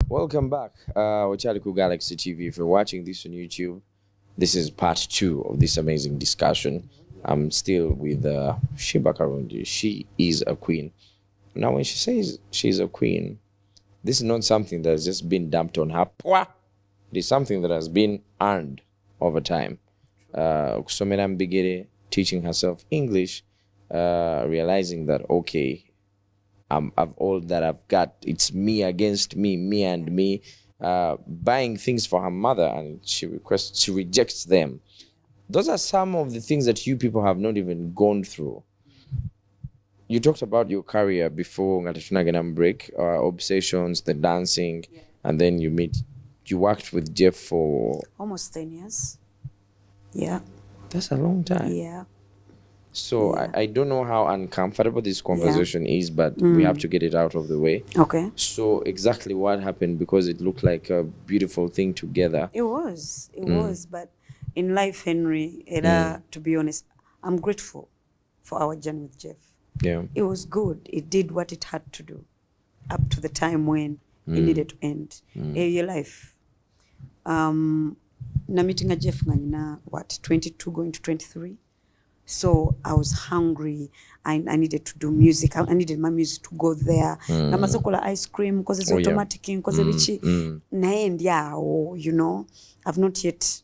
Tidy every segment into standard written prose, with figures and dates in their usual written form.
Welcome back, Ochaliku Galaxy TV. If you're watching this on YouTube, this is part 2 of this amazing discussion. I'm still with Sheebah Karundi. She is a queen. Now, when she says she's a queen, this is not something that's just been dumped on her. It is something that has been earned over time. Kusomera mbigere, teaching herself English, realizing that, okay, I've all that I've got. It's me against me, me and me. Buying things for her mother, and she rejects them. Those are some of the things that you people have not even gone through. You talked about your career before Ngatatunagana break, obsessions, the dancing, and then you worked with Jeff for almost 10 years. Yeah. That's a long time. Yeah. So I don't know how uncomfortable this conversation is, but we have to get it out of the way. Okay. So exactly what happened, because it looked like a beautiful thing together. It was, but in life, Henry, to be honest, I'm grateful for our journey with Jeff. Yeah. It was good. It did what it had to do up to the time when it needed to end. Your life. Na meeting a Jeff nganyina, what, 22 going to 23? So I was hungry. I needed to do music. I needed my music to go there. Namazokola ice cream because it's automatic. Because you know, I've not yet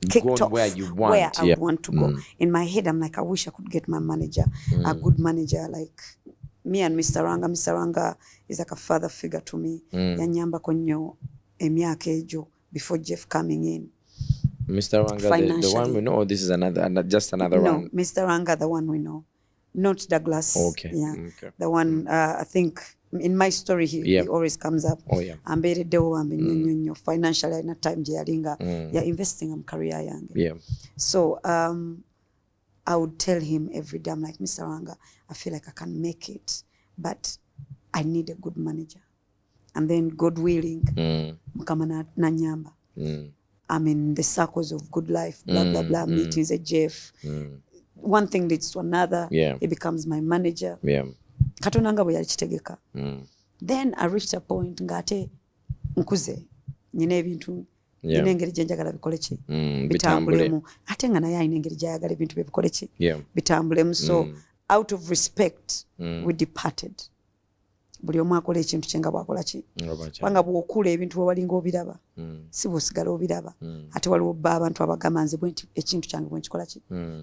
kicked off where you want. I want to go. In my head, I'm like, I wish I could get my manager, a good manager like me and Mr. Ranga. Mr. Ranga is like a father figure to me. Yanyamba konyo emyaka ejo before Jeff coming in. Mr. Ranga, the one we know, or this is just another one? No, Mr. Ranga, the one we know. Not Douglas. Okay. Yeah. Okay. The one, I think, in my story, he always comes up. Oh, yeah. Financially, na time jalinga. Yeah, investing in career young. Yeah. So, I would tell him every day, I'm like, Mr. Ranga, I feel like I can make it, but I need a good manager. And then, God willing, mkamana na nyamba. I'm in the circles of good life, blah, blah, blah, meetings at Jeff. One thing leads to another. Yeah. He becomes my manager. Yeah. Katonanga bwe yalikitegeka. Then I reached a point ngate nkuze nyine ebintu nyine engeri gye njagala bikole ki bitambulemu ate nga naye alina engeri gy'ayagala ebintu bye bikole ki bitambulemu. So out of respect we departed. Buli omu akola ekintu kye nga bw'akola ki kubanga bw'okula ebintu bwe walinga obiraba si bw'osigala obiraba ate waliwo bba abantu abagamba nze ekintu kyange bwe nkikola ki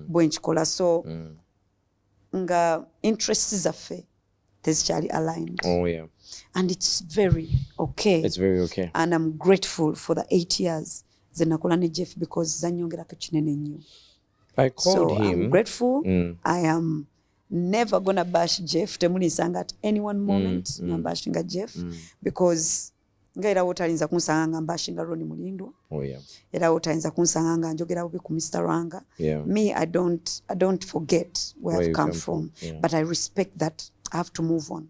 bwe nkikola. So nga interests zaffe tezikyali aligned. Oh, yeah. And it's very okay. It's very okay. And I'm grateful for the 8 years ze nakola ne Jeff because zanyongerako kinene nnyo. I called him. I'm grateful. I am never gonna bash Jeff. Temunisanga at any one moment I'm bashing Jeff because nga era wotalinza kunsanga nga mbashinga Ronnie Mulindwa. Oh, yeah. Era wotalinza kunsanga nga njogera bubi ku Mr. Ranga. Yeah. Me, I don't forget where I've come from. Yeah. But I respect that I have to move on.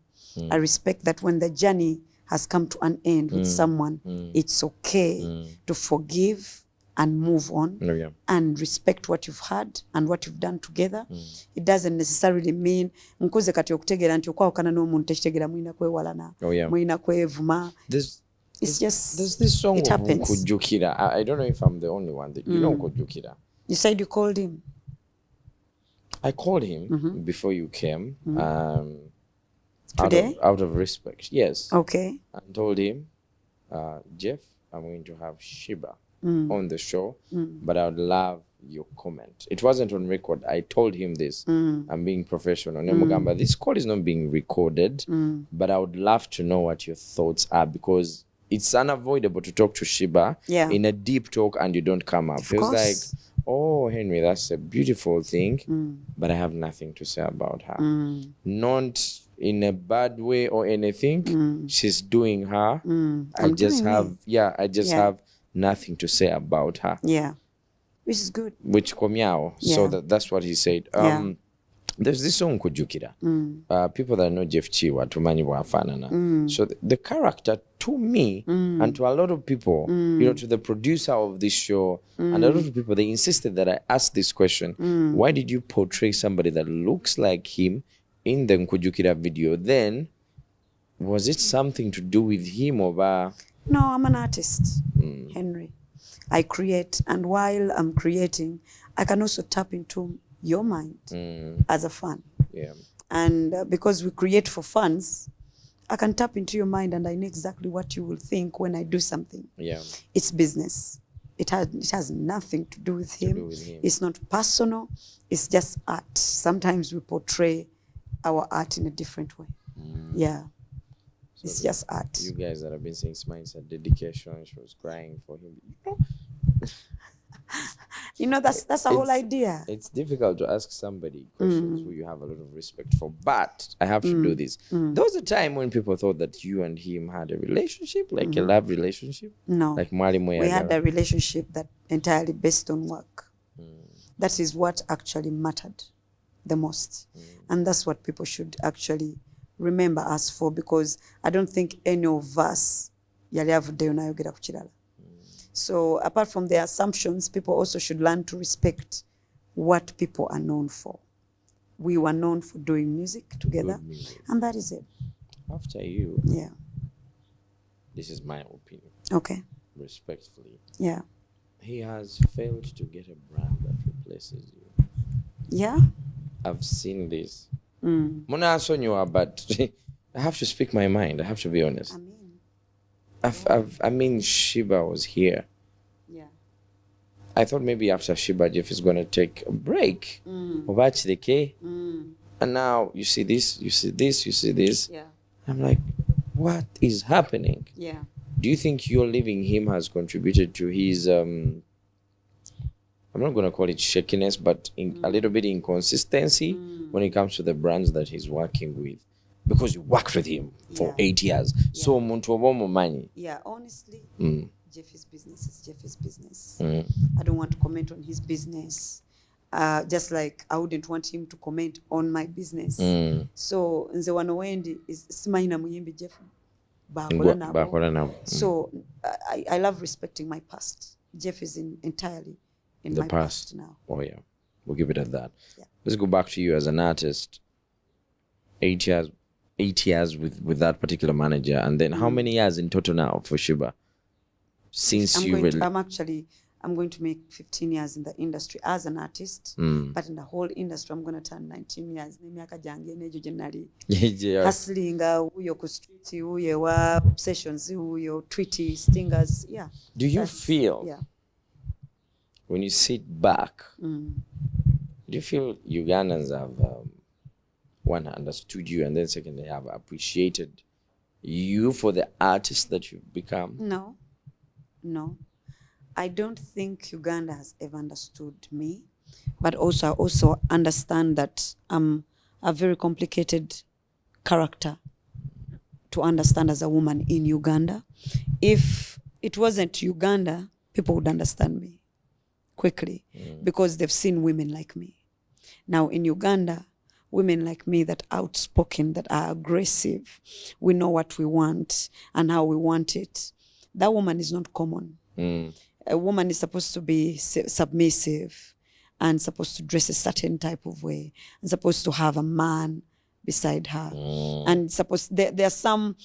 I respect that when the journey has come to an end with someone, it's okay to forgive and move on and respect what you've had and what you've done together. It doesn't necessarily mean nkuze kati okutegeera nti okwawukana n'omuntu tekitegeera mulina kwewalana mulina kwevuma. It's just there's this song it happens. Kujukira. I don't know if I'm the only one that you know Kujukira. You said you called him. I called him before you came. Today? Out of respect, yes. Okay. And told him, Jeff, I'm going to have Sheebah on the show, but I would love your comment. It wasn't on record. I told him this. I'm being professional. Nemugamba, this call is not being recorded, but I would love to know what your thoughts are because it's unavoidable to talk to Sheebah in a deep talk and you don't come up. It was like, oh, Henry, that's a beautiful thing, but I have nothing to say about her. Not in a bad way or anything. She's doing her. I just have nothing to say about her. Yeah. Which is good. Which komiao. So that's what he said. There's this song Kujukira. People that know Jeff Chiwa, tumanyi wafanana. So the character to me and to a lot of people, you know, to the producer of this show and a lot of people, they insisted that I ask this question. Why did you portray somebody that looks like him in the Nkujukira video? Then Was it something to do with him or? No, I'm an artist, Henry. I create, and while I'm creating, I can also tap into your mind as a fan. Yeah. And because we create for fans, I can tap into your mind and I know exactly what you will think when I do something. Yeah. It's business. It has nothing to do with him. It's not personal. It's just art. Sometimes we portray our art in a different way. Yeah. So it's just art. You guys that have been saying Smiles had dedication, she was crying for him. You know, that's the whole idea. It's difficult to ask somebody questions who you have a lot of respect for, but I have to do this. There was a time when people thought that you and him had a relationship, like a love relationship. No, like we had a relationship that entirely based on work. That is what actually mattered the most, and that's what people should actually remember us for, because I don't think any of us yali avuddeyo nayogera ku kirala. So apart from the assumptions, people also should learn to respect what people are known for. We were known for doing music together, and that is it. After you, yeah. This is my opinion. Okay. Respectfully. Yeah. He has failed to get a brand that replaces you. Yeah. I've seen this. Muna sonyo, but I have to speak my mind. I have to be honest. I mean, Sheebah was here. Yeah. I thought maybe after Sheebah, Jeff is going to take a break. And now you see this, you see this, you see this. Yeah. I'm like, what is happening? Yeah. Do you think your leaving him has contributed to his, I'm not going to call it shakiness, but a little bit inconsistency when it comes to the brands that he's working with? Because you worked with him for 8 years. Yeah. So, money. Yeah, honestly, Jeffy's business is Jeffy's business. I don't want to comment on his business. Just like I wouldn't want him to comment on my business. So, nze wano wendi is simaina muyimbi Jeff. So, I love respecting my past. Jeff is entirely in my past now. Oh, yeah. We'll give it at that. Yeah. Let's go back to you as an artist. 8 years with that particular manager, and then how many years in total now for Sheebah? Since I'm going to make 15 years in the industry as an artist, but in the whole industry I'm going to turn 19 years. Hustling, uyo ku street, uyo wa obsessions, uyo tweety stingers. Yeah. Do you feel? Yeah. When you sit back, do you feel Ugandans have one, understood you, and then second, they have appreciated you for the artist that you've become? No. I don't think Uganda has ever understood me, but I also understand that I'm a very complicated character to understand as a woman in Uganda. If it wasn't Uganda, people would understand me quickly because they've seen women like me. Now in Uganda, women like me that are outspoken, that are aggressive, we know what we want and how we want it. That woman is not common. A woman is supposed to be submissive and supposed to dress a certain type of way and supposed to have a man beside her. And there are some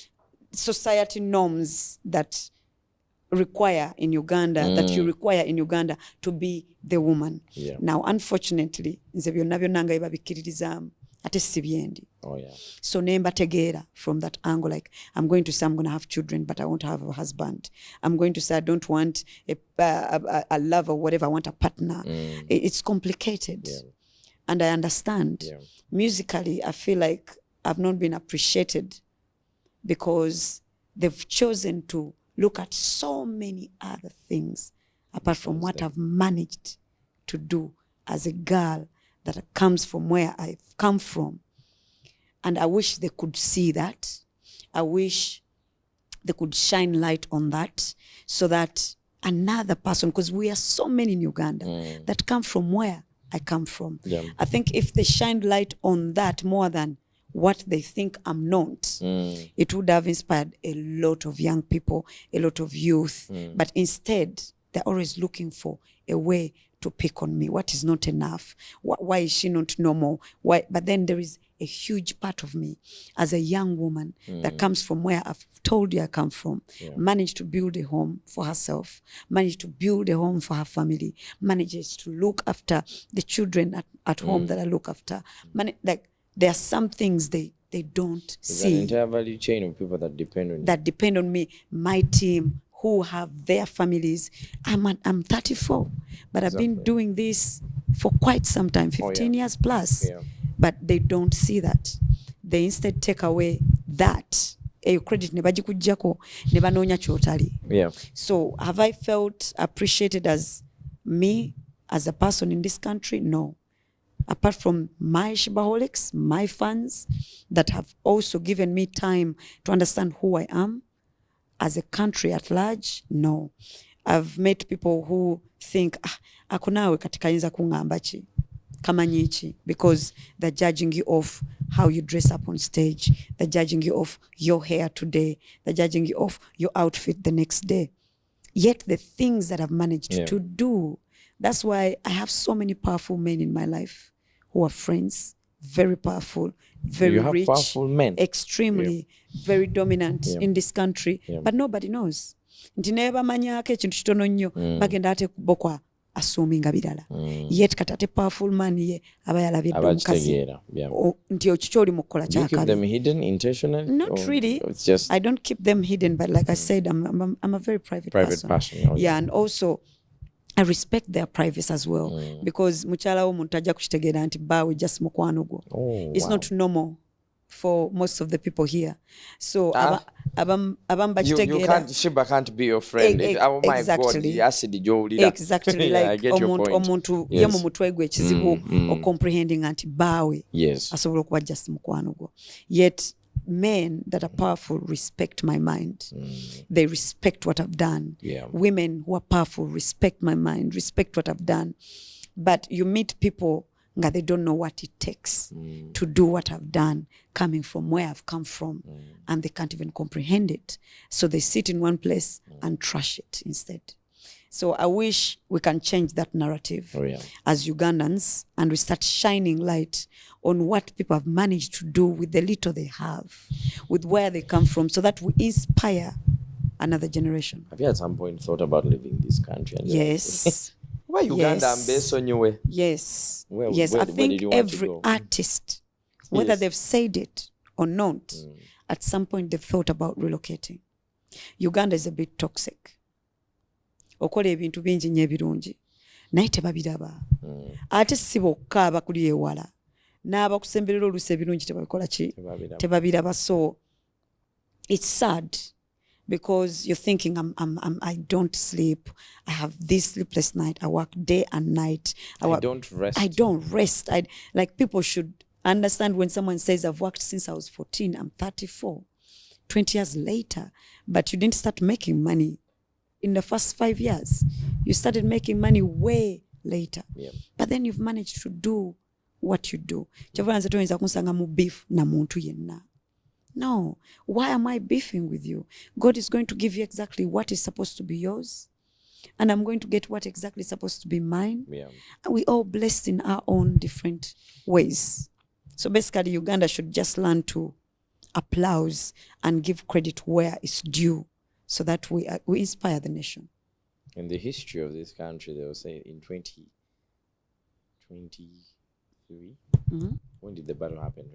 society norms that require in Uganda, that you require in Uganda to be the woman. Yeah. Now, unfortunately, nze byonna byonna nga bibabikkiririzamu ate sibyendi. Oh, yeah. So nemba tegeera from that angle, like I'm going to say I'm going to have children, but I won't have a husband. I'm going to say I don't want a lover, whatever. I want a partner. It's complicated. Yeah. And I understand. Yeah. Musically, I feel like I've not been appreciated because they've chosen to look at so many other things apart from what I've managed to do as a girl that comes from where I've come from. And I wish they could see that. I wish they could shine light on that so that another person, because we are so many in Uganda that come from where I come from. Yeah. I think if they shined light on that more than what they think I'm not, it would have inspired a lot of young people, a lot of youth. But instead, they're always looking for a way to pick on me. What is not enough? Why is she not normal? Why? But then there is a huge part of me as a young woman that comes from where I've told you I come from, managed to build a home for herself, managed to build a home for her family, manages to look after the children at home that I look after. Like, there are some things they don't see. There's an entire value chain of people that depend on you. That depend on me, my team, who have their families. I'm 34, but I've been doing this for quite some time, 15 years plus. But they don't see that. They instead take away that. Credit ne bagikujjako ne banoonya kyotali. So have I felt appreciated as me, as a person in this country? No. Apart from my Sheebaholics, my fans that have also given me time to understand who I am, as a country at large, no. I've met people who think, akunawe katika yinza kungamba ki, kamanyi ki, because they're judging you off how you dress up on stage. They're judging you off your hair today. They're judging you off your outfit the next day. Yet the things that I've managed to do, that's why I have so many powerful men in my life who are friends, very powerful, very rich, powerful men. Extremely, very dominant in this country, but nobody knows. Nti neba manyako ekintu kitono nnyo bagenda ate kubokwa assuminga birala. Yet katate powerful man ye aba yalabye omukazi nti okikyoli mu kukola kyakabi. Do you keep them hidden intentionally? Not really. It's just I don't keep them hidden, but like I said, I'm a very private person. Yeah, and also I respect their privacy as well, because muchala wo muntu ajja kukitegera nti bawe just mukwano gwo. It's not normal for most of the people here. So abam bakitegera. Sheebah can't be your friend. Oh my God, acid jowulira. Exactly, like omuntu ye mu mutwe gwe ekizibu comprehending anti bawe asobola okuba just mukwano gwo. Yet men that are powerful respect my mind. They respect what I've done. Women who are powerful respect my mind, respect what I've done. But you meet people that they don't know what it takes to do what I've done, coming from where I've come from, and they can't even comprehend it. So they sit in one place and trash it instead. So I wish we can change that narrative as Ugandans, and we start shining light on what people have managed to do with the little they have, with where they come from, so that we inspire another generation. Have you at some point thought about leaving this country? Yes. Why Uganda and based on your way? Yes. Where I think did you want every to go? artist, whether they've said it or not, at some point they've thought about relocating. Uganda is a bit toxic. Okola ebintu bingi nnyo ebirungi naye tebabiraba. Ate si bokka abakuli ewala n'abakusemberera oluusi ebirungi tebabikola ki? Tebabiraba. So it's sad, because you're thinking, I don't sleep. I have this sleepless night. I work day and night. I don't rest. I don't rest. Like, people should understand when someone says, I've worked since I was 14, I'm 34, 20 years later, but you didn't start making money in the first 5 years. You started making money way later. But then you've managed to do what you do. Kyavula toyinza kunsanga mu beef na muntu yenna. No. Why am I beefing with you? God is going to give you exactly what is supposed to be yours, and I'm going to get what exactly is supposed to be mine. And we all blessed in our own different ways. So basically, Uganda should just learn to applaud and give credit where it's due, so that we inspire the nation. In the history of this country, they will say in 2023, when did the battle happen?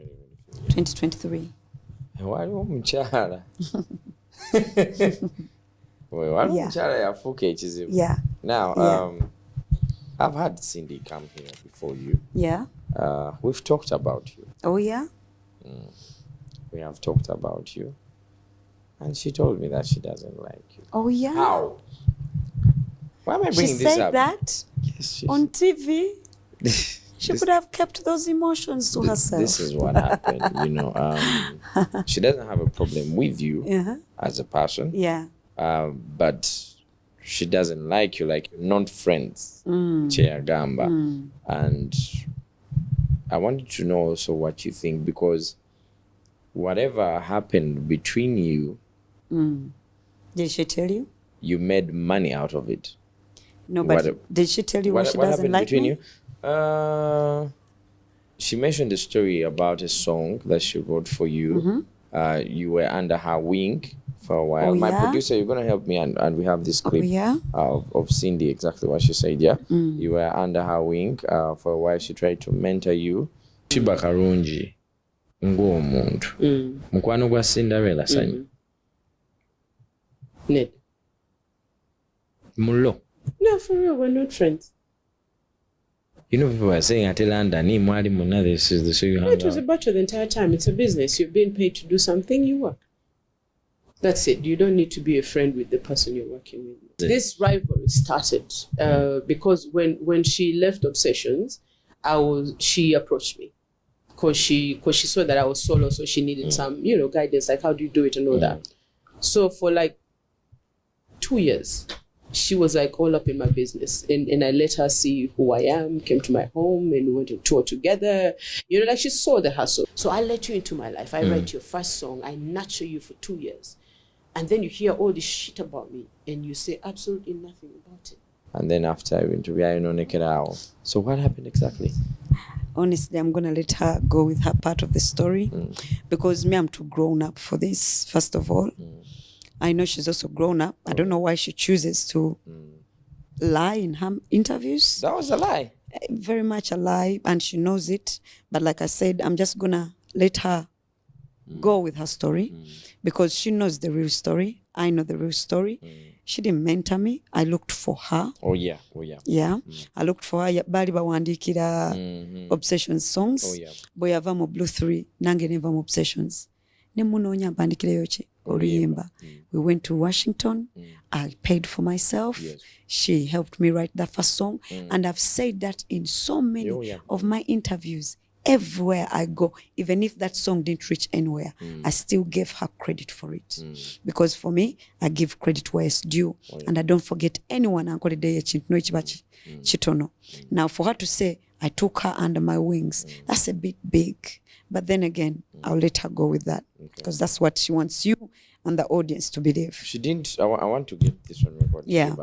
2023. Waliwo mukyala mukyala yafuuka ekizibu. Now I've had Cindy come here before you. We've talked about you. We have talked about you, and she told me that she doesn't like you. How? Why am I bringing this up? She said that? Yes, on TV? She could have kept those emotions to herself. This is what happened, She doesn't have a problem with you as a person. But she doesn't like you, like you're not friends. Gamba. And I wanted to know also what you think, because whatever happened between you, did she tell you? You made money out of it. No, but did she tell you what she doesn't like between me? You? She mentioned a story about a song that she wrote for you. You were under her wing for a while. My producer, you're gonna help me, and we have this clip of Cindy, exactly what she said. Yeah, you were under her wing for a while. She tried to mentor you. Sheebah Karungi ng'omuntu mukwano gwa Cinderella sanyu Ned. Mulo. No, for real, we're not friends. You know, people are saying at London, this is the show you hang It was about you the entire time. It's a business. You've been paid to do something, you work. That's it. You don't need to be a friend with the person you're working with. This rivalry started because when she left Obsessions, she approached me because she saw that I was solo, so she needed some guidance, like how do you do it and all that. So for like 2 years, she was like all up in my business, and I let her see who I am, came to my home, and we went to tour together. Like she saw the hustle. So I let you into my life. I write your first song. I nurture you for 2 years. And then you hear all this shit about me, and you say absolutely nothing about it. And then after I went to Nekera. So what happened exactly? Honestly, I'm going to let her go with her part of the story because me, I'm too grown up for this, first of all. I know she's also grown up. I don't know why she chooses to lie in her interviews. That was a lie. Very much a lie, and she knows it. But like I said, I'm just going to let her go with her story because she knows the real story. I know the real story. She didn't mentor me. I looked for her. Oh yeah. Yeah. I looked for her. Bali bawandikira Obsessions songs. Oh yeah. Boy ava mu Blue 3 nange neva mu Obsessions. Ne munonya bandikira yoche oluyimba. We went to Washington. I paid for myself. Yes. She helped me write that first song. And I've said that in so many of my interviews. Everywhere I go, even if that song didn't reach anywhere, I still gave her credit for it. Because for me, I give credit where it's due. And I don't forget anyone. Now, for her to say, I took her under my wings, that's a bit big. But then again, I'll let her go with that. Because that's what she wants you and the audience to believe. She didn't, I want to get this on record. Yeah.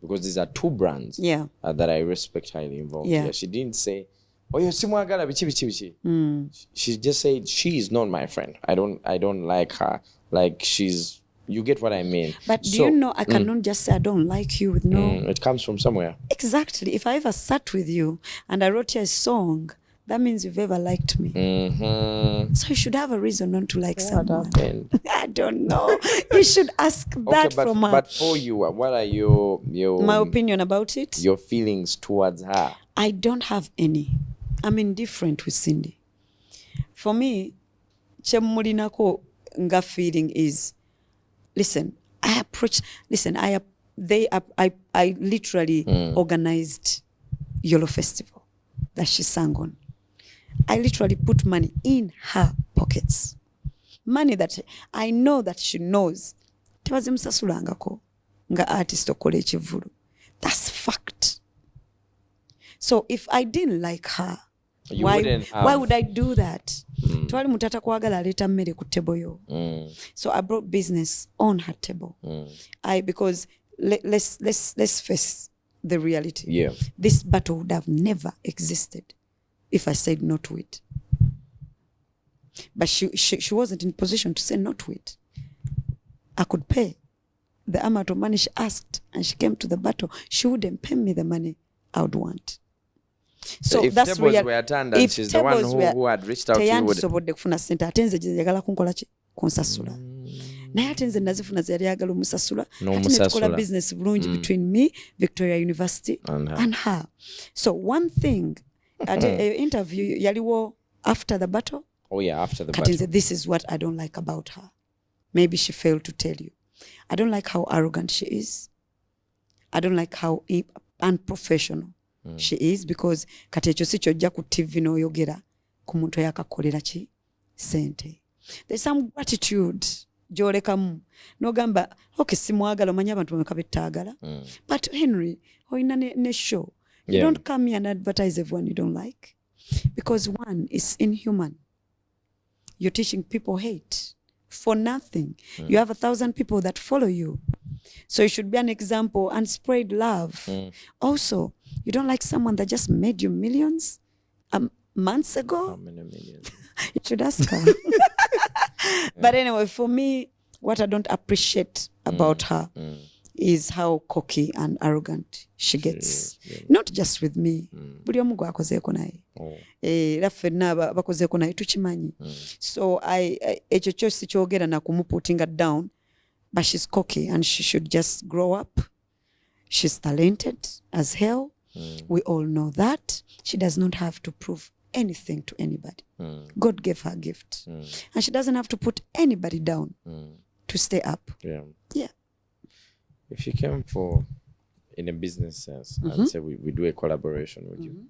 Because these are two brands that I respect highly involved here. She didn't say, oh, you simwagala bichi. She just said she is not my friend. I don't like her. Like you get what I mean. But do you know I cannot just say I don't like you with no. It comes from somewhere. Exactly. If I ever sat with you and I wrote you a song, that means you've ever liked me. So you should have a reason not to like someone. I don't know. You should ask that from her. But for you, what are your my opinion about it? Your feelings towards her? I don't have any. I'm indifferent with Cindy. For me, chemulinako nga feeling is, listen, I literally organized YOLO Festival that she sang on. I literally put money in her pockets. Money that I know that she knows. Tebazimusasulangako nga artist okola ekivulu. That's fact. So if I didn't like her, why would I do that? Twali mutata kwagala aleta mmere ku table yo. So I brought business on her table. Because let's face the reality. Yeah. This battle would have never existed if I said no to it. But she wasn't in position to say no to it. I could pay the amount of money she asked, and she came to the battle. She wouldn't pay me the money I would want. So if that's tables were turned and she's the one who had reached out to you, teyandisobodde kufuna sente ate nze yagala kunkola ki kunsasula naye ate nze nazifuna ze yali yagala omusasula ate netukola business bulungi between me, Victoria University and her. So one thing at an interview yaliwo after the battle. Oh yeah, after the battle. This is what I don't like about her. Maybe she failed to tell you. I don't like how arrogant she is. I don't like how unprofessional she is, because kati ekyo si kyojja ku TV n'oyogera ku muntu yakakolera ki sente. There's some gratitude gyolekamu n'ogamba okay simwagala omanyi abantu bameka bettaagala but Henry oyina ne show you don't come here and advertise everyone you don't like, because one is inhuman. You're teaching people hate for nothing. You have 1,000 people that follow you. So you should be an example and spread love. Also, you don't like someone that just made you millions months ago? How many millions? You should ask her. But anyway, for me, what I don't appreciate about her is how cocky and arrogant she gets. Not just with me. Buli omu gwakozeeko naye. Era ffenna bakozeeko naye tukimanyi. So ekyo kyo sikyogera na kumuputtinga down, but she's cocky and she should just grow up. She's talented as hell. We all know that. She does not have to prove anything to anybody. God gave her a gift. And she doesn't have to put anybody down to stay up. Yeah. If you came for, in a business sense, and say we do a collaboration with you.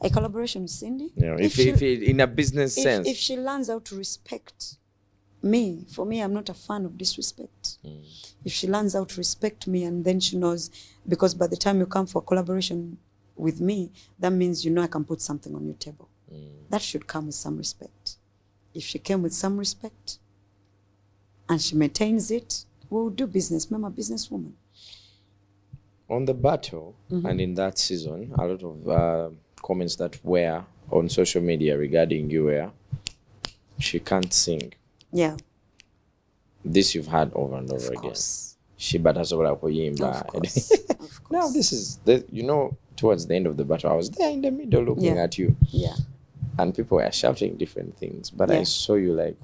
A collaboration with Cindy? Yeah. If in a business sense. If she learns how to respect me, for me, I'm not a fan of disrespect. If she learns how to respect me and then she knows, because by the time you come for a collaboration with me, that means I can put something on your table. That should come with some respect. If she came with some respect and she maintains it, we'll do business. I'm a businesswoman. On the battle and in that season, a lot of comments that were on social media regarding you were, she can't sing. Yeah. This you've had over and over again. Sheebah tasobola kuyimba. Of course. Now this is towards the end of the battle, I was there in the middle looking at you. Yeah. And people were shouting different things, but I saw you like,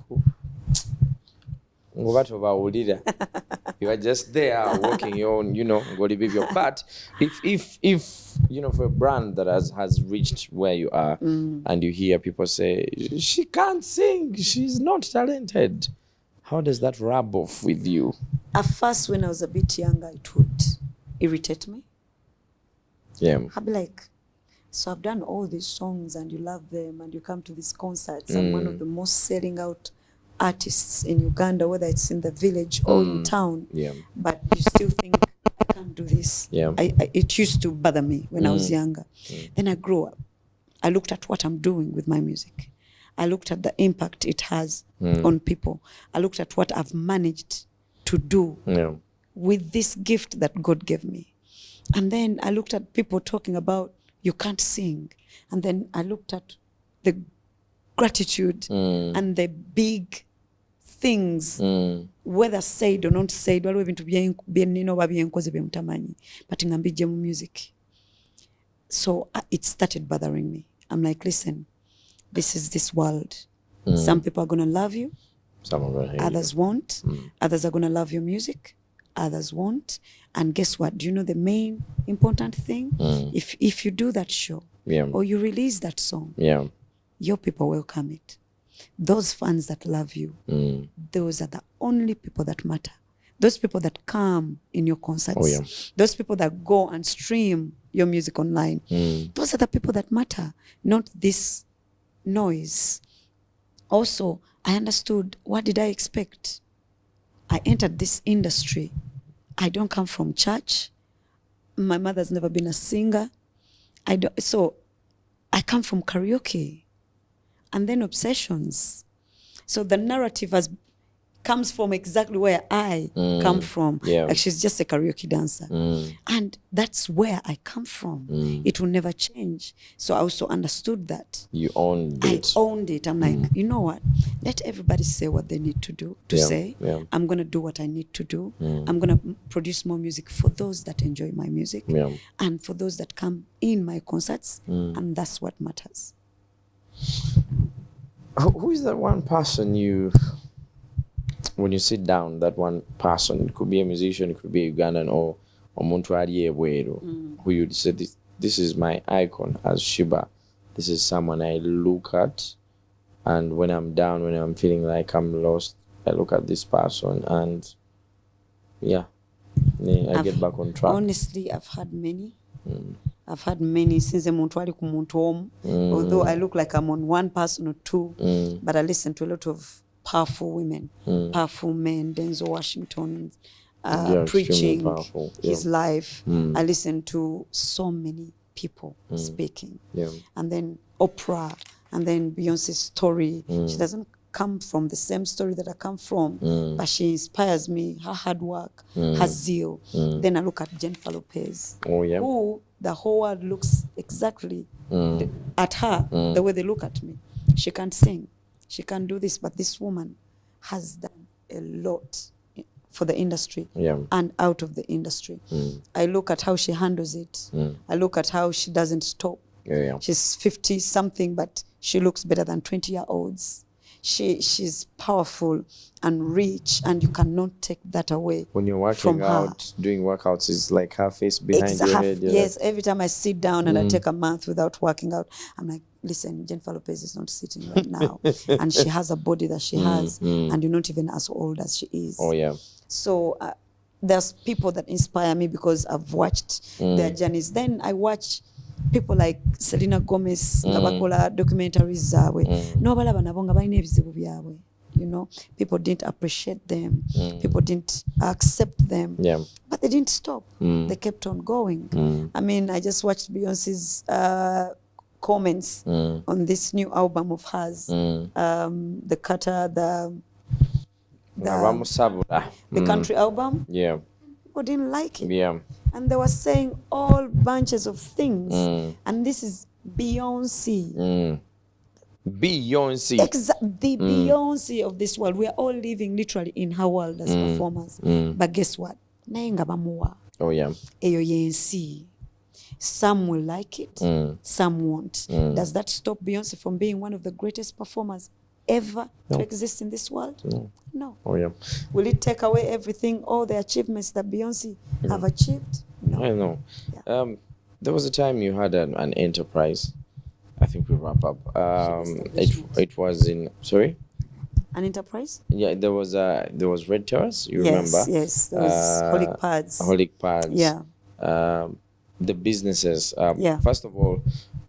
you are just there working your own, going to be your part. If for a brand that has reached where you are and you hear people say, she can't sing, she's not talented, how does that rub off with you? At first, when I was a bit younger, it would irritate me. Yeah. I'd be like, so I've done all these songs and you love them and you come to these concerts. I'm one of the most selling out artists in Uganda, whether it's in the village or in town. Yeah. But you still think, I can't do this. Yeah. It used to bother me when I was younger. Then I grew up. I looked at what I'm doing with my music. I looked at the impact it has on people. I looked at what I've managed to do with this gift that God gave me. And then I looked at people talking about, you can't sing. And then I looked at the gratitude and the big things, whether said or not said, waliwo ebintu byenina oba byenkoze byemutamanyi, but ngambijje mu music. So it started bothering me. I'm like, listen, this is this world. Some people are going to love you. Some are going to hate others won't. Others are going to love your music. Others won't. And guess what? Do you know the main important thing? If you do that show or you release that song, your people welcome it. Those fans that love you, those are the only people that matter. Those people that come in your concerts, those people that go and stream your music online, those are the people that matter, not this noise. Also, I understood, what did I expect? I entered this industry. I don't come from church. My mother's never been a singer. So I come from karaoke and then obsessions. So the narrative comes from exactly where I come from. Like, she's just a karaoke dancer. And that's where I come from. It will never change. So I also understood that. You owned it. I owned it. I'm like, you know what? Let everybody say what they need to do, say. I'm going to do what I need to do. I'm going to produce more music for those that enjoy my music and for those that come in my concerts. And that's what matters. Who is that one person when you sit down, that one person, it could be a musician, it could be a Ugandan or omuntu ali ebweru, who you'd say, this is my icon as Sheebah. This is someone I look at, and when I'm down, when I'm feeling like I'm lost, I look at this person and I get back on track. Honestly, I've had many. I've had many since omuntu ali ku muntu omu. Although I look like I'm on one person or two, but I listen to a lot of powerful women, powerful men, Denzel Washington, preaching his life. I listen to so many people speaking. And then Oprah, and then Beyonce's story. She doesn't come from the same story that I come from, but she inspires me, her hard work, her zeal. Then I look at Jennifer Lopez, who the whole world looks exactly at her the way they look at me. She can't sing, she can't do this, but this woman has done a lot for the industry and out of the industry. I look at how she handles it. I look at how she doesn't stop. She's 50 something, but she looks better than 20-year-olds. She's powerful and rich, and you cannot take that away. When you're working from out, doing workouts, is like her face behind your head. Yes, every time I sit down and I take a month without working out, I'm like, listen, Jennifer Lopez is not sitting right now. And she has a body that she has, and you're not even as old as she is. So there's people that inspire me because I've watched their journeys. Then I watch people like Selena Gomez, bakola documentaries zaabwe. No balaba nabo nga balina ebizibu byabwe. You know, people didn't appreciate them. People didn't accept them. But they didn't stop. They kept on going. I mean, I just watched Beyonce's comments on this new album of hers. The Cutter, the country album. People didn't like it. And they were saying all bunches of things. And this is Beyonce. The Beyonce of this world. We are all living literally in her world as performers. But guess what? Naye nga bamuwa. Eyo yensi. Some will like it, some won't. Does that stop Beyonce from being one of the greatest performers ever to exist in this world? No. Will it take away everything, all the achievements that Beyonce have achieved? No. I know. There was a time you had an enterprise. I think we wrap up. It was in, sorry? An enterprise? Yeah, there was Red Terrace, you remember? Yes, there was Holic Pads. Holic Pads. Yeah. The businesses. First of all,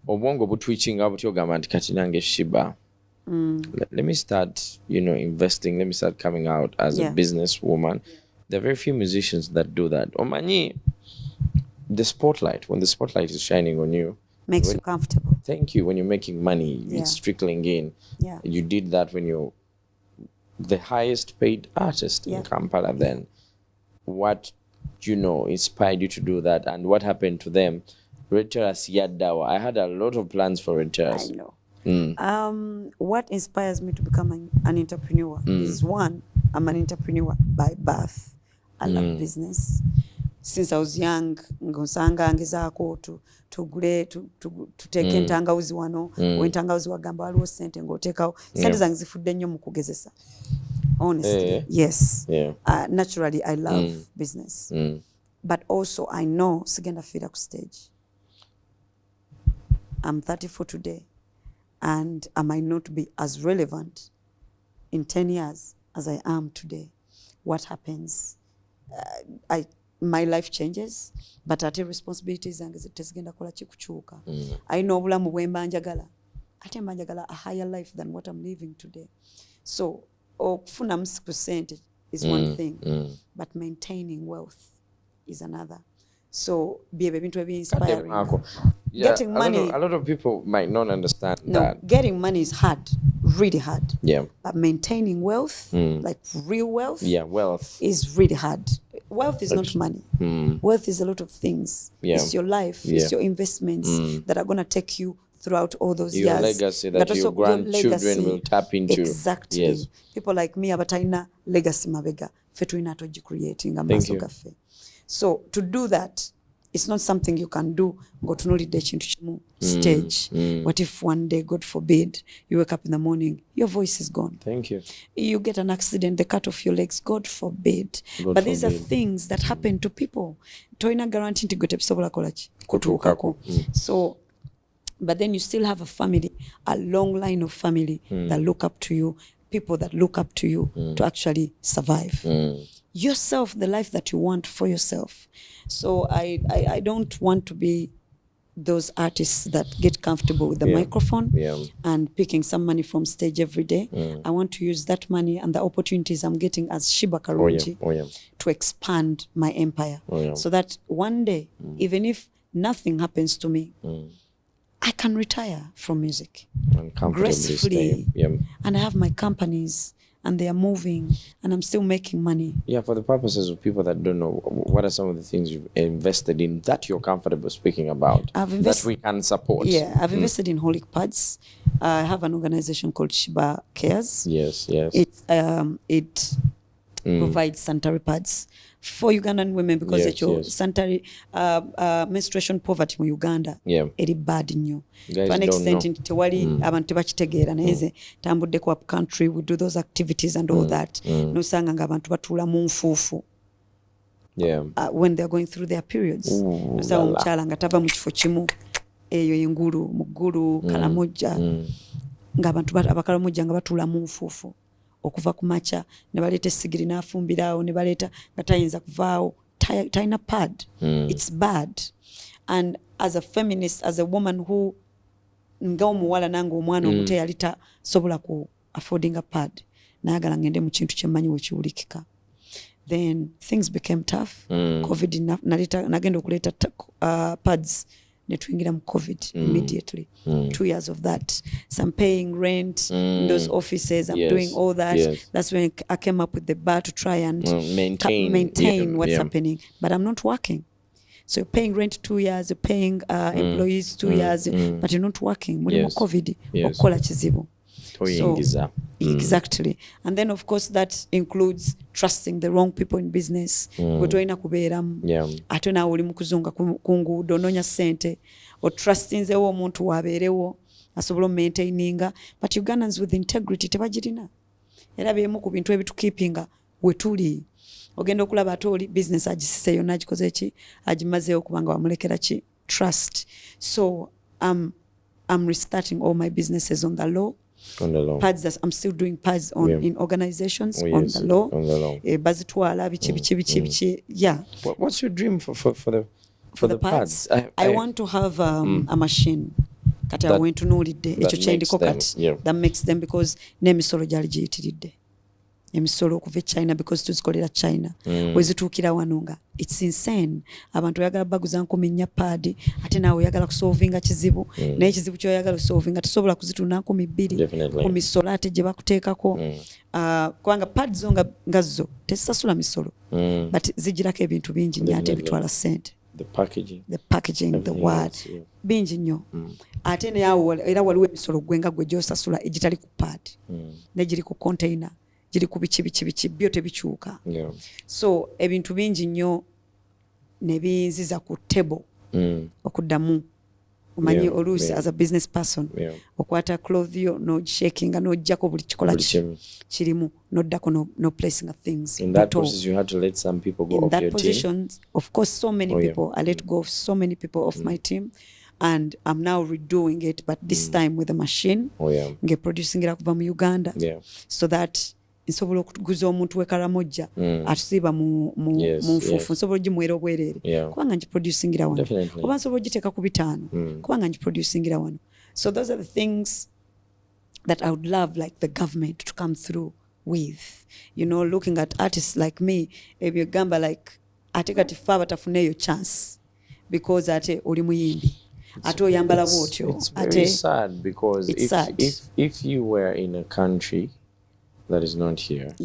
obwongo butwichinga butyoga nti kati nange Sheebah. Let me start, investing. Let me start coming out as a businesswoman. There are very few musicians that do that. Omanyi, the spotlight, when the spotlight is shining on you, makes you comfortable. Thank you. When you're making money, it's trickling in. You did that when you're the highest paid artist in Kampala then. What, inspired you to do that, and what happened to them? Red Terrace Yadawa. I had a lot of plans for Red Terrace. I know. What inspires me to become an entrepreneur is, one, I'm an entrepreneur by birth. I love business. Since I was young, ngosanga ngezaako tuteke entangawuzi wano, entangawuzi wagamba waliwo sente ng'oteekawo. Sente zange zifudde nnyo mu kugezesa. Honestly, yes. Naturally, I love business. But also, I know sigenda fiira ku stage. I'm 34 today, and I might not be as relevant in 10 years as I am today. What happens? My life changes, but ate responsibilities zange tezigenda kola chikuchuka. I know obulamu bwe mbanjagala. Ate mbanjagala a higher life than what I'm living today. So, okufuna msiku sente is one thing, but maintaining wealth is another. So, be bintu ebi inspiring. Getting money. A lot of people might not understand that. Getting money is hard, really hard. But maintaining wealth, like real wealth, wealth is really hard. Wealth is not money. Wealth is a lot of things. It's your life, it's your investments that are going to take you throughout all those years. Your legacy that your grandchildren will tap into. Exactly. Yes. People like me abatalina legacy mabega. Fe tulina creating a maso gaffe. So to do that, it's not something you can do. Go to no stage. What if one day, God forbid, you wake up in the morning, your voice is gone? Thank you. You get an accident, they cut off your legs. God forbid. But these are things that happen to people. Toina guarantee to get kutuukako. So, but then you still have a family, a long line of family that look up to you, people that look up to you to actually survive. Yourself, the life that you want for yourself. So I don't want to be those artists that get comfortable with the microphone and picking some money from stage every day. I want to use that money and the opportunities I'm getting as Sheebah Karungi to expand my empire. So that one day, even if nothing happens to me, I can retire from music and comfortably gracefully. stay. And I have my companies and they are moving and I'm still making money. Yeah, for the purposes of people that don't know, what are some of the things you've invested in that you're comfortable speaking about that we can support? Yeah, I've invested in Holy Pads. I have an organization called Sheebah Cares. Yes. It provides sanitary pads for Ugandan women because sanitary menstruation poverty mu Uganda eri bad nnyo to an extent nti tewali abantu tebakitegeera naye nze tambuddeko up country, we do those activities and all that nosanga nga abantu batuula mu nfuufu when they're going through their periods. Nosanga omukyala nga tava mu kifo kimu eyo engulu mu ggulu Kalamojja ng'abantu abakalamojja nga batuula mu nfuufu okuva ku makya ne baleeta essigiri n'afumbiraawo ne baleeta nga tayinza kuvaawo talina pad. It's bad. And as a feminist, as a woman who nga omuwala nange omwana omuto yali tasobola ku affording a pad naagala ngende mu kintu kyemmanyi wekiwulikika. Then things became tough. COVID nagenda okuleeta pads netwingira mu COVID immediately. 2 years of that. So I'm paying rent in those offices. I'm doing all that. That's when I came up with the bar to try and maintain what's happening. But I'm not working. So you're paying rent 2 years, you're paying employees 2 years, but you're not working. Mulimu COVID okukola kizibu. So, exactly. And then of course that includes trusting the wrong people in business. Gwetolina kubeeramu ate naawe oli mu kuzunga ku nguudo onoonya ssente or trustinzeewo omuntu waabeerewo asobola omaintaininga, but Ugandans with integrity tebagirina era byemu ku bintu ebitukeepinga wetuli. Ogenda okulaba ate oli business agisise yonna agikoze eki agimazeewo kubanga wamulekera ki trust. So I'm restarting all my businesses on the law. Pads, I'm still doing pads in organizations on the law. Bazitwala bichi. Yeah. What's your dream for the pads? I want to have a machine. Kati awentu nulidde ekyo kyendiko kati that makes them, because n'emisolo gyali giyitiridde emisolo okuva China because tuzikolera China wezituukira wano nga it's insane. Abantu oyagala baguza 10,000 pad ate naawe oyagala kusolvinga kizibu naye kizibu kyoyagala kusolvinga tosobola kuzitunda 2,000 ku misolo ate gye bakuteekako kubanga pad zo nga zo tezisasula misolo but zigirako ebintu bingi nnyo ate bitwala ssente. The packaging, the word bingi nnyo ate naye era waliwo emisolo gwenga gwe gyosasula egitali ku pad negiri ku container giri ku bichi byo tebikyuka. So ebintu bingi nnyo ne binziza ku table okuddamu omanyi oluusi as a business person okwata cloth yo nogishakinga nojjako buli kikola kirimu noddako no placing things. In that process you had to let some people go off your team. Of course so many people I let go of so many people off my team and I'm now redoing it but this time with a machine nge producing it kuva mu Uganda so that nsobola okuguza omuntu w'Ekaramojja atusiiba mu nfuufu nsobola ogimwera obwereere kubanga ngiproducingira wano oba nsobola ogiteeka ku 5 kubanga ngiproducingira wano. So those are the things that I would love like the government to come through with, you know, looking at artists like me ebyo gamba like ate kati ffe abatafuneeyo chance because ate oli muyimbi ate oyambala bwotyo. It's very sad because if you were in a country that is not here,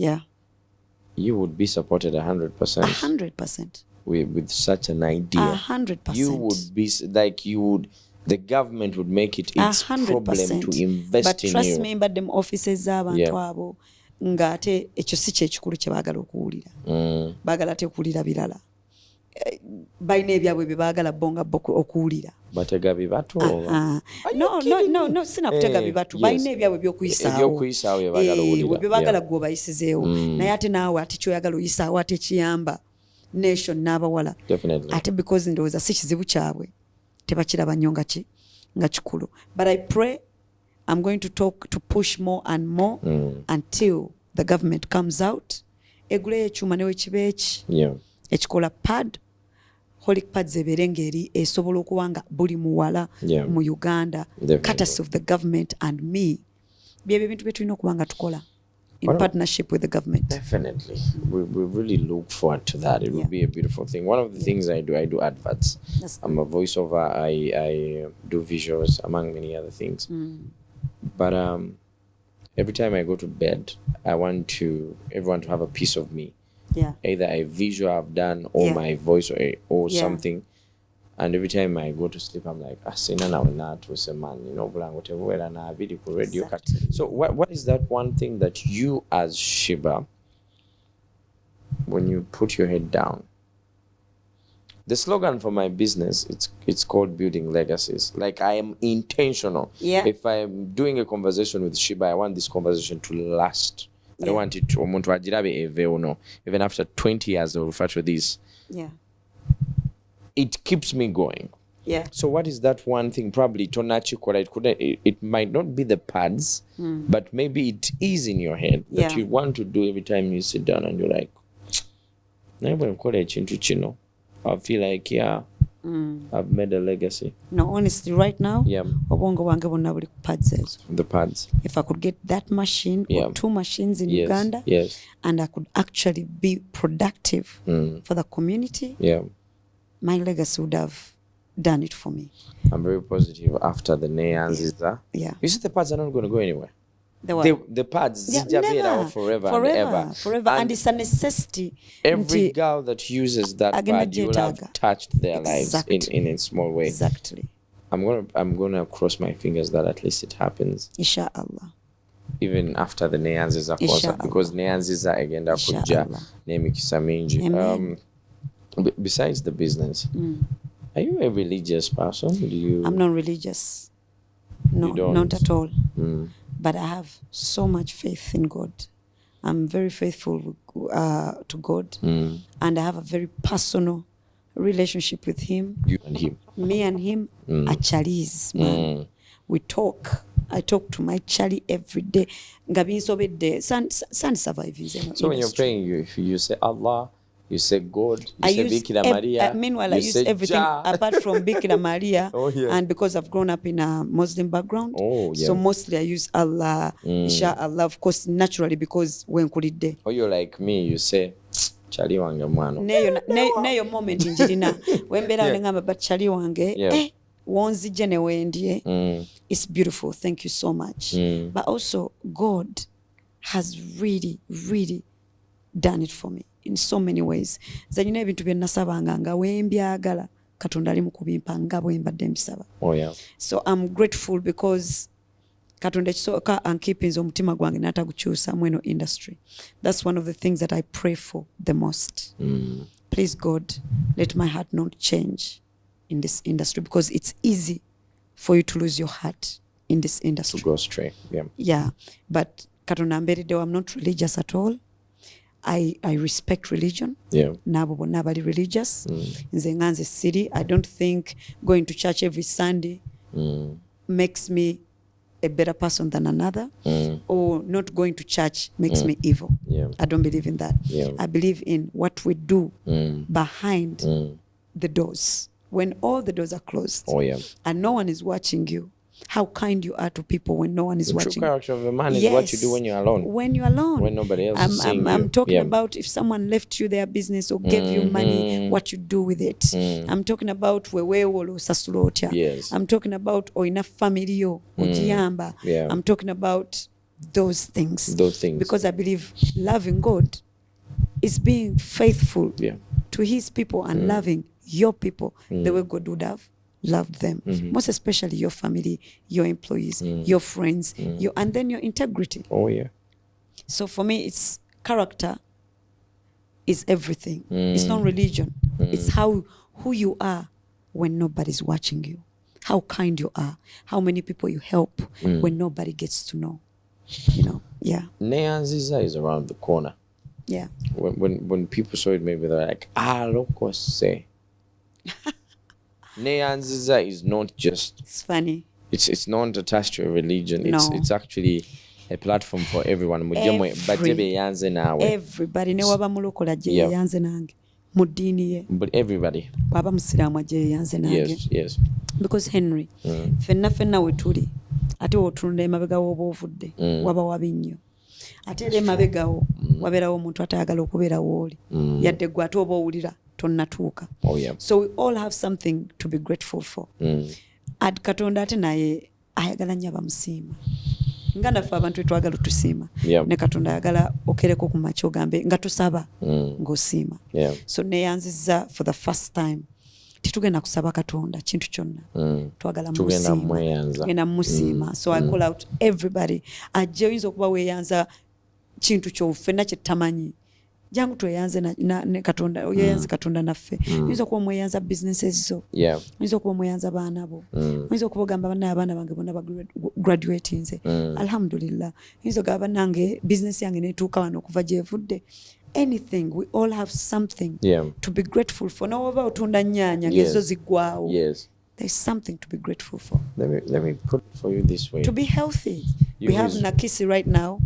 you would be supported 100%. 100%. With such an idea. 100%. You would be like the government would make it its 100%. problem to invest but in you. But trust me, but them offices z'abantu abo nga ate ekyo si kyekikulu kye baagala okuwulira. Baagala ate okuwulira birala. Balina ebyabwe bye baagala bonga okuwulira. Batega bibatu no sina kutega bibatu balina ebyabwe by'okuyisaawo bye baagala owulira bye baagala gwe bayisizeewo naye ate naawe ate kyoyagala oyisaawo ate kiyamba nation n'abawala ate because ndowooza si kizibu kyabwe tebakiraba nnyo nga kikulu. But I pray I'm going to push more and more until the government comes out eguleyo ekyuma newe kibeeki ekikola pad Holy pads ebeere ngeri esobola okuba nga buli muwala mu Uganda courtesy of the government and me byebyo ebintu bye tulina okuba nga tukola in partnership with the government. Definitely. We really look forward to that. It will be a beautiful thing. One of the things I do adverts. I'm a voiceover. I do visuals, among many other things. But every time I go to bed, I want everyone to have a piece of me. Either a visual I've done or my voice or something. And every time I go to sleep, I'm like, "Asina na not was a man, you know, whatever na video radio cut." So what is that one thing that you as Sheebah, when you put your head down? The slogan for my business, it's called Building Legacies. Like, I am intentional. If I'm doing a conversation with Sheebah, I want this conversation to last. I don't want it to even after 20 years they'll refer to this. It keeps me going. So what is that one thing? Probably it might not be the pads, but maybe it is in your head that you want to do every time you sit down and you're like, I feel like I've made a legacy. No, honestly, right now, the pads. If I could get that machine or 2 machines in Uganda, and I could actually be productive for the community, my legacy would have done it for me. I'm very positive after the Nyanziza. You see, the pads are not going to go anywhere. The pads never, forever and ever. And it's a necessity. Every girl that uses that pad, you will have touched their lives in a small way. Exactly. I'm gonna cross my fingers that at least it happens. Inshallah. Even after the Nyanziza concert, because Nyanziza again kuja nemikisa mingi. Besides the business, are you a religious person? I'm not religious. No, not at all. But I have so much faith in God. I'm very faithful to God, and I have a very personal relationship with Him. You and Him. Me and Him are Charlies, man. We talk. I talk to my Charlie every day. So when you're praying, you say Allah, you say God, you say Bikira Maria. Meanwhile, I use everything apart from Bikira Maria. And because I've grown up in a Muslim background, so mostly I use Allah, Inshallah, of course, naturally, because when kulide. Or you're like me, you say, Chali wange mwano. Neyo moment njirina. Wembera ngamba but Chali wange. Wonzije ne wendie. It's beautiful. Thank you so much. But also, God has really, really done it for me in so many ways. Zanyina ebintu bye nasabanga nga wembyagala Katonda ali mu kubimpa nga bwe mbadde mbisaba. So I'm grateful because Katonda kisoka ankipinza omutima gwange n'atagukyusa mweno industry. That's one of the things that I pray for the most. Please God, let my heart not change in this industry, because it's easy for you to lose your heart in this industry. To go astray. But Katonda mbereddewo, I'm not religious at all. I respect religion. Nabo bonna bali religious. Nze nganze siri. I don't think going to church every Sunday makes me a better person than another, or not going to church makes me evil. I don't believe in that. I believe in what we do behind the doors. When all the doors are closed and no one is watching you, how kind you are to people when no one is watching. The true character of a man is what you do when you're alone. When you're alone. When nobody else is seeing you. I'm talking about if someone left you their business or gave you money, what you do with it. I'm talking about wewewo sasulotya. I'm talking about enough family ojiyamba. I'm talking about those things. Because I believe loving God is being faithful to His people and loving your people the way God would have loved them, most especially your family, your employees, your friends, and then your integrity. So for me, it's character is everything. It's not religion. It's who you are when nobody's watching you, how kind you are, how many people you help when nobody gets to know. Nyanziza is around the corner. When people saw it, maybe they're like, look, say. Nyanziza is not just. It's funny. It's not attached to a religion. It's actually a platform for everyone. Everybody. Ne waba mulokola je yanze nange. Mudini ye. But everybody. Waba musiramu je yanze nange. Yes. Because Henry, fenna we tuli. Ate otunde emabega w'oba ovudde. Waba wabi nnyo. ate era emabegawo wabeerawo omuntu atayagala okubeerawo oli yadde gwe ate oba owulira tonnatuuka. So we all have something to be grateful for. Ad Katonda ate naye ayagala nnyo abamusiima nga naffe abantu twagala tusiima ne Katonda ayagala okereko ku makya ogambe nga tusaba ng'osiima. So neyanziza for the first time titugenda kusaba Katonda kintu kyonna twagala tugenda musiima. So I call out everybody ajje oyinza okuba weeyanza kintu kyo ffenna kye tamanyi jangu tweyanze ne Katonda oyeyanze Katonda naffe. Oyinza okuba mweyanza businesses zo, oyinza okuba mweyanza baana bo, oyinza okuba ogamba abaana bange bonna graduate nze alhamdulillah, oyinza ogamba nange business yange netuuka wano okuva gyevudde. Anything, we all have something to be grateful for. Noba otunda nnyaanya ngezo ziggwawo. There's something to be grateful for. Let me put it for you this way. To be healthy. We have Nakisi right now.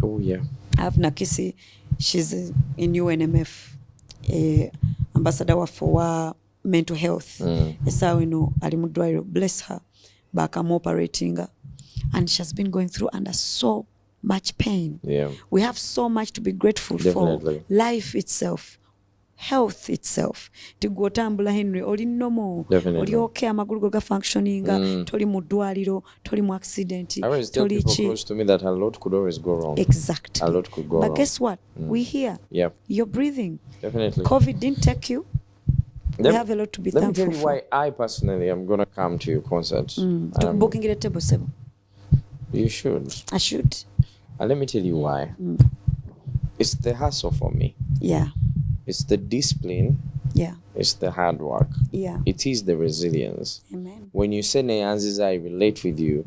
I have Nakisi. She's in UNMF, ambassador for mental health. Esawe no ali mu ddwaliro, bless her, bakam operating her, and she has been going through under so much pain. We have so much to be grateful for. Life itself, health itself. Tigotambula Henry oli nomo, oli okay, amagulu go ga functioninga, toli mu ddwaliro, toli mu accident, toli chi. Close to me that a lot could always go wrong. Exactly. A lot could go wrong. But guess what? We're here. You're breathing. Definitely. COVID didn't take you. We have a lot to be thankful for. Let me tell you why I personally am going to come to your concert. Booking it at table 7. You should. I should. And let me tell you why. It's the hustle for me. It's the discipline. It's the hard work. It is the resilience. Amen. When you say Nyanziza, I relate with you,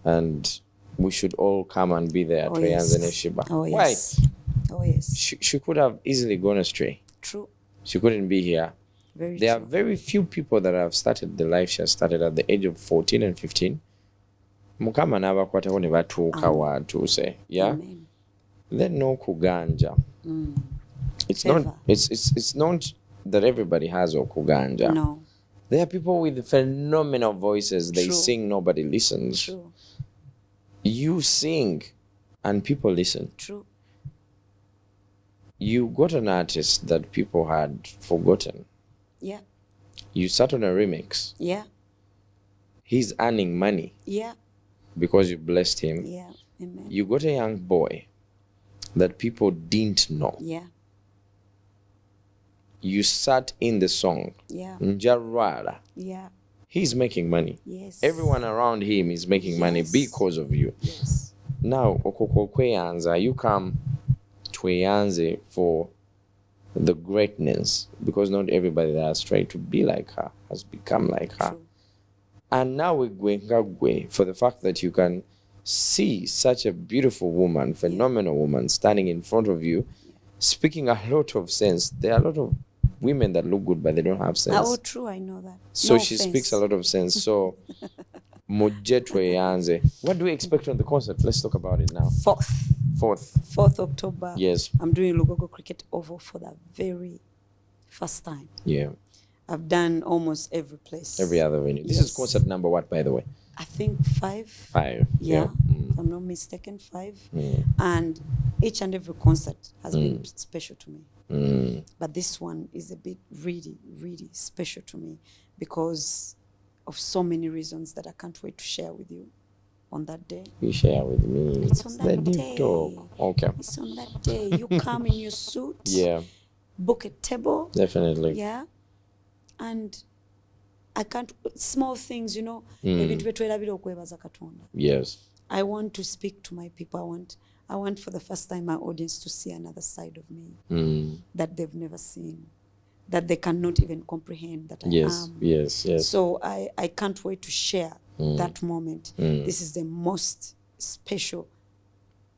and we should all come and be there at Nyanza and Sheebah. Why? She could have easily gone astray. True. She couldn't be here. There are very few people that have started the life she has started at the age of 14 and 15. Mukama n'abakwatako ne batuuka waatuuse. Then no kuganja. It's not that everybody has okuganja. No. There are people with phenomenal voices. They sing, nobody listens. True. You sing and people listen. True. You got an artist that people had forgotten. You sat on a remix. He's earning money. Because you blessed him. Amen. You got a young boy that people didn't know. You sat in the song. Njarwala. He's making money. Everyone around him is making money because of you. Now, okokokweyanza, you come tweyanze for the greatness, because not everybody that has tried to be like her has become like her. True. And now we're going for the fact that you can see such a beautiful woman, phenomenal woman standing in front of you, speaking a lot of sense. There are a lot of women that look good, but they don't have sense. Oh, true, I know that. So she speaks a lot of sense. So, Mojetwe Yanze. What do we expect on the concert? Let's talk about it now. 4th October. Yes. I'm doing Lugogo Cricket Oval for the very first time. I've done almost every place. Every other venue. This is concert number what, by the way? I think 5. 5. If I'm not mistaken, 5. And each and every concert has been special to me. But this one is a bit really, really special to me because of so many reasons that I can't wait to share with you on that day. You share with me. It's on that day. Talk. Okay. It's on that day. You come in your suit. Book a table. Definitely. And I can't, small things, you know. Yes. I want to speak to my people. I want for the first time my audience to see another side of me that they've never seen, that they cannot even comprehend that I am. Yes. So I can't wait to share that moment. This is the most special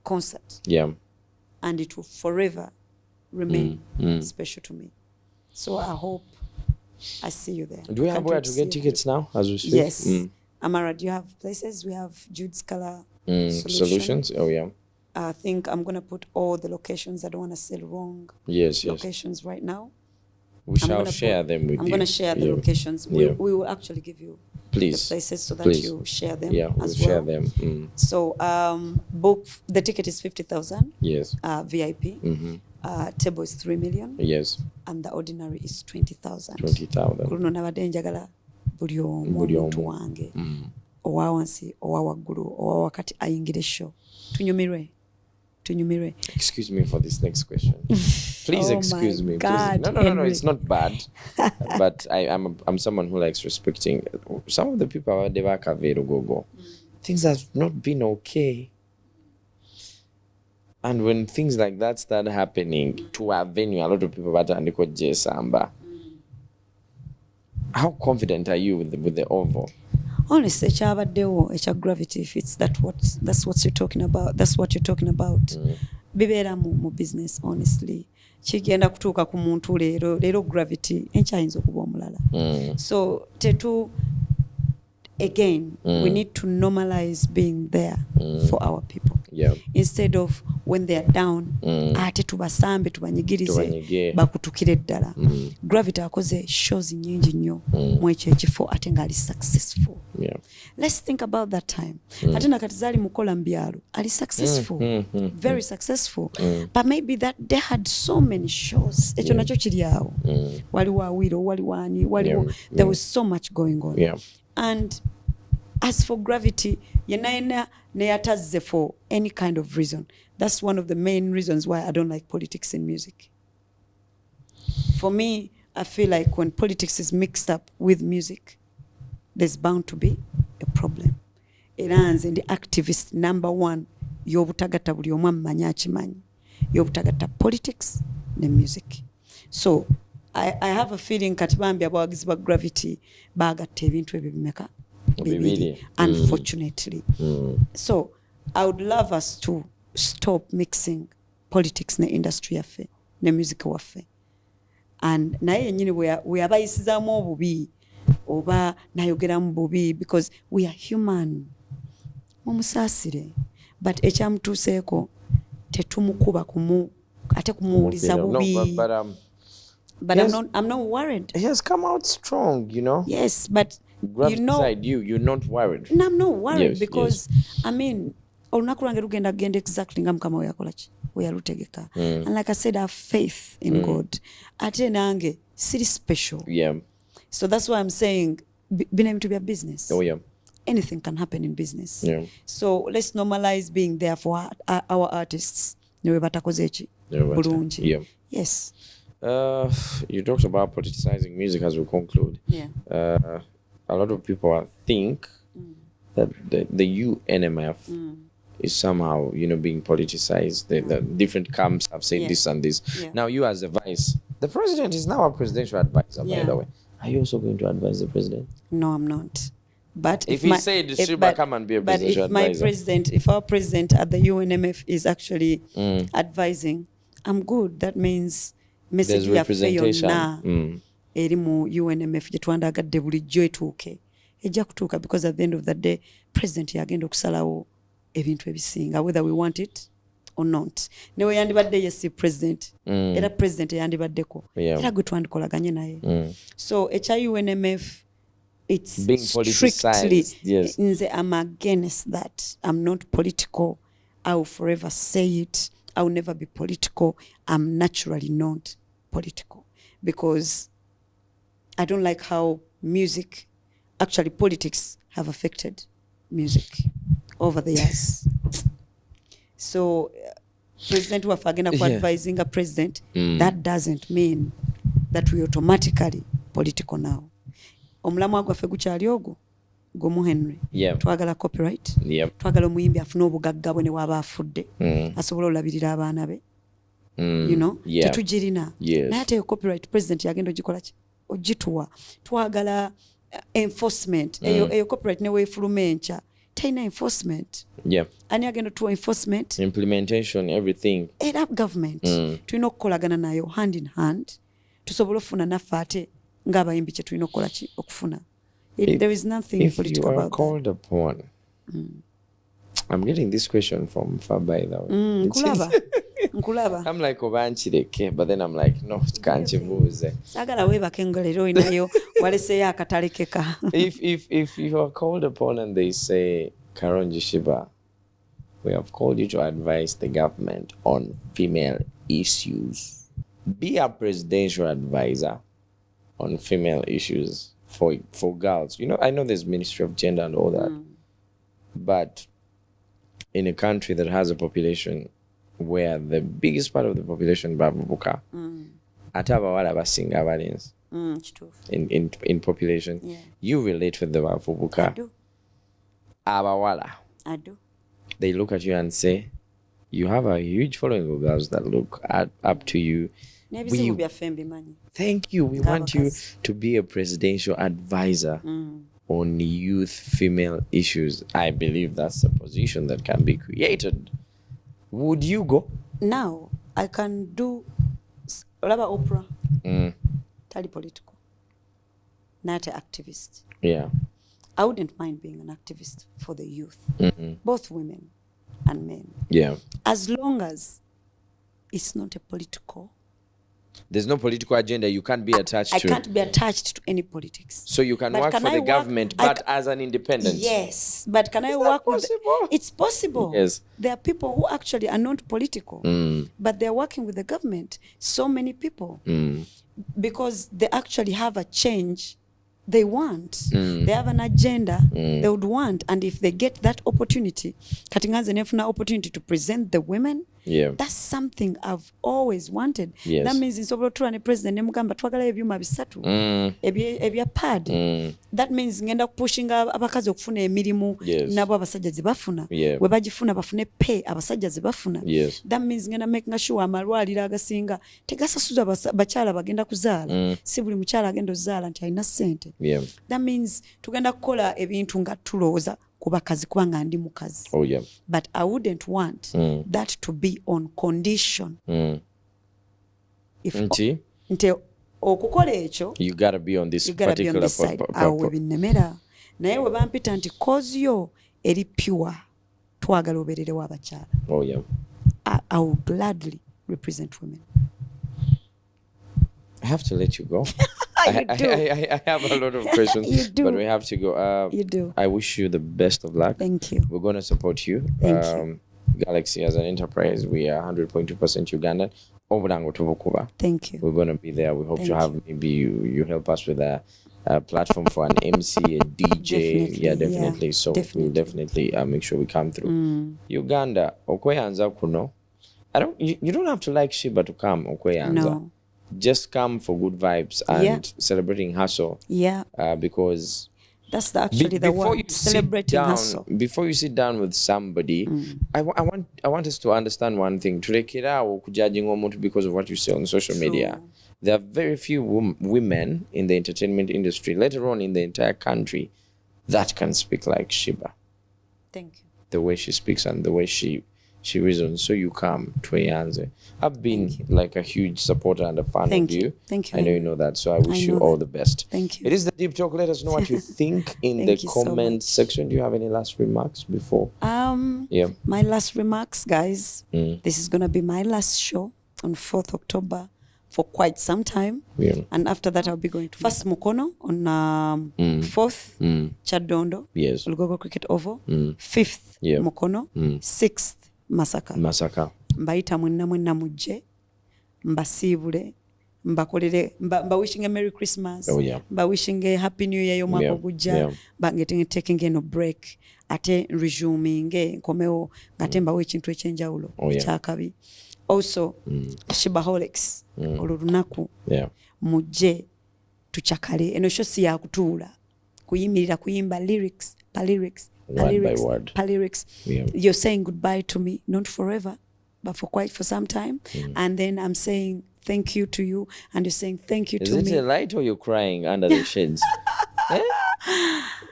concert. And it will forever remain special to me. So I hope I see you there. Do we have where to get tickets now as we speak? Yes. Amara, do you have places? We have Jude's Color Solutions. I think I'm going to put all the locations. I don't want to say wrong locations right now. We shall share them with you. I'm going to share the locations. We will actually give you Please. the places so that Please. you share them Yeah, we'll as share well. them. So book, the ticket is 50,000. Yes. VIP. Table is 3 million. Yes. And the ordinary is 20,000. 20,000. Kuno nabadde njagala buli omu omuntu wange owa wansi owa waggulu owa wakati ayingire show tunyumirwe. Excuse me for this next question. Please excuse me. God, Please. No, it's not bad. But I'm someone who likes respecting some of the people out there. Go. Things have not been okay. And when things like that start happening to a venue, a lot of people are Samba. How confident are you with the oval? Honestly, it's a gravity. If it's that's what you're talking about. That's what you're talking about. Bibera mu business, honestly. Kigenda kutuuka ku muntu leero gravity enkyayinza okuba omulala. So again, we need to normalize being there for our people. Yeah. Instead of when they are down, ate tubasambe tubanyigirize bakutukire ddala. Gravity akoze shows nyingi nnyo mu ekyo ekifo ate nga ali successful. Yeah. Let's think about that time. Ate nakati zali mukola mbyalo ali successful, very successful. But maybe that they had so many shows. Ekyo nakyo kiri awo. Waliwo awiro, waliwo ani, waliwo there was so much going on. Yeah. And as for gravity, yena neyatazze for any kind of reason. That's one of the main reasons why I don't like politics in music. For me, I feel like when politics is mixed up with music, there's bound to be a problem. It ends in the activist number one, yobutagata buli omu amanyi akimanyi. Yobutagata politics ne music. So I have a feeling katibambi abawagizi ba gravity bagatta ebintu ebyo bimeka bibiri, unfortunately. So I would love us to stop mixing politics ne industry yaffe ne music waffe. And naye nyini we abayisizaamu obubi oba nayogeramu bubi because we are human. Mumusaasire. But ekyamutuuseeko tetumukuba ate kumuwuliza bubi. But yes, I'm not worried. He has come out strong, you know. Yes, but Gravity side, you're not worried. No, I'm not worried Yes. I mean, olunaku lwange lugenda exactly nga mukama we yakola ki we yalutegeka. And like I said, I have faith in God. Ate nange siri special. Yeah. So that's why I'm saying bino to be a business. Oh yeah. Anything can happen in business. Yeah. So let's normalize being there for our artists. Newe batakoze ki bulungi. Yeah. Yes. You talked about politicizing music as we conclude. Yeah. A lot of people think that the UNMF is somehow, being politicized. The different camps have said this and this. Yeah. Now you as a vice, the president is now a presidential advisor, by the way. Are you also going to advise the president? No, I'm not. But if he said, Sheebah, come and be a presidential advisor. But if our president at the UNMF is actually advising, I'm good. That means there's representation. Eri mu UNMF gye twandagadde bulijjo etuuke ejja kutuuka because at the end of the day president yagenda okusalawo ebintu ebisinga whether we want it or not. Newe yandibadde yesi president era president yandibaddeko era gwe twandikolaganye naye. So ekya UNMF it's being strictly yes. Nze I'm against that. I'm not political. I will forever say it. I will never be political. I'm naturally not political because I don't like how politics have affected music over the years. So, President Wafagena advising a president, that doesn't mean that we automatically political now. Omulamu gwaffe gukyali ogwo Gomu Henry. Twagala copyright. Twagala omuyimbi afune obugagga bwe ne waba afudde. Asobola olabirira abaana be. Tetugirina. Naye ate copyright president yagenda ogikola ki? Ogituwa. Twagala enforcement. Eyo copyright ne weefuluma enkya. Tayina enforcement. Ani agenda tuwa enforcement? Implementation, everything. Era government. Tulina okukolagana nayo hand in hand. Tusobola ofuna naffe ate ng'abayimbi kye tulina okukola ki okufuna. There is nothing political about that. If you are called upon, I'm getting this question from far by the way. Kulaba. nkulaba I'm like obanchireke, but then I'm like no kanchibuuze. Sagala weebake ngolero oyinayo waleseyo akatale keka. If you are called upon and they say, Karonji Sheebah, we have called you to advise the government on female issues. Be a presidential advisor on female issues for girls. You know, I know there's Ministry of Gender and all that, but in a country that has a population where the biggest part of the population bavubuka, ate abawala basinga abalenzi in population. Yeah. You relate with the bavubuka. I do. Abawala. I do. They look at you and say, you have a huge following of girls that look up to you. Thank you. We want you to be a presidential advisor on youth female issues. I believe that's a position that can be created. Would you go? Now, I can do Olaba Oprah. Tali political. Not an activist. Yeah. I wouldn't mind being an activist for the youth, both women and men. Yeah. As long as it's not a political. There's no political agenda you can't be attached to. I can't be attached to any politics. So you can work for the government, but as an independent. Yes, but can I work with? It's possible. Yes. There are people who actually are not political, but they're working with the government. So many people, because they actually have a change they want. They have an agenda they would want, and if they get that opportunity, katinganze nefuna opportunity to present the women. Yeah. That's something I've always wanted. Yes. That means insobola otuula ne president nemugamba twagala ebyuma bisatu ebya pad. That means ngenda kupushinga abakazi okufuna emirimu nabo abasajja zibafuna. We bagifuna bafune pay abasajja zibafuna. That means ngenda making sure amalwaliro agasinga tegasasuza bakyala bagenda kuzaala. Si buli mukyala agenda ozaala nti alina ssente. That means tugenda kukola ebintu nga tulowooza kubakazi kubanga ndi mukazi. Oh yeah. But I wouldn't want that to be on condition. If nte okukola ekyo, you gotta be on this particular side. Awo binnemera. Naye we bampita nti cause yo eri pure twagala obererewo abakyala. Oh yeah. I will gladly represent women. I have to let you go. You do. I have a lot of questions, You do. but we have to go. You do. I wish you the best of luck. Thank you. We're going to support you. Thank you. Galaxy as an enterprise, we are 100.2% Ugandan. Thank you. We're going to be there. We hope to have maybe you help us with a platform for an MC, a DJ. Definitely. So we'll definitely make sure we come through. Uganda, okweyanza kuno. You don't have to like Sheebah to come okweyanza. No. Just come for good vibes and celebrating hustle. Yeah. Because that's the word. Celebrating hustle. Before you sit down with somebody, I want us to understand one thing. Tulekerawo kujudging omuntu because of what you say on social media. There are very few women in the entertainment industry, let alone in the entire country, that can speak like Sheebah. Thank you. The way she speaks and the way she reasons. So you come Tweyanze. I've been like a huge supporter and a fan of you. Thank you. I know you know that. So I wish you all the best. Thank you. It is the Deep Talk. Let us know what you think in the comment section. Do you have any last remarks before? My last remarks, guys. This is gonna be my last show on 4th October for quite some time. And after that I'll be going to first Mukono on 4th Chadondo. Yes. Lugogo Cricket Oval. 5th Mukono. 6th Masaka. Mbayita mwenna mujje mbasiibule mbakolere mba wishing a Merry Christmas. Mba wishing a Happy New Year y'omwaka ogujja. Taking eno break ate resuming nkomewo ngate mbawo ekintu ekyenjawulo ekyakabi. Also Sheebaholics olwo lunaku mujje tuchakale eno show si ya kutuula kuyimirira kuyimba lyrics. You're saying goodbye to me, not forever, but for some time. And then I'm saying thank you to you, and you're saying thank you to me. Is it a light or you're crying under the shades?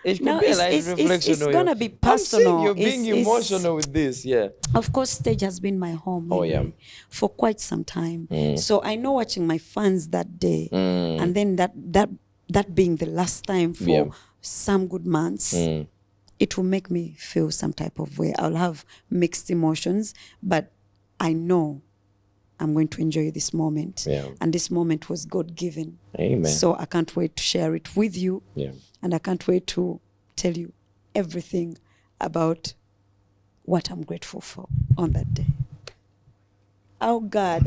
It could be a light reflection. It's gonna be personal. I'm seeing you're being emotional with this, Of course, stage has been my home for quite some time. So I know watching my fans that day, and then that being the last time for some good months, it will make me feel some type of way. I'll have mixed emotions, but I know I'm going to enjoy this moment. Yeah. And this moment was God-given. Amen. So I can't wait to share it with you. Yeah. And I can't wait to tell you everything about what I'm grateful for on that day. Oh, God.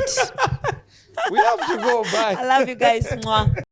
We have to go back. I love you guys. Mwah.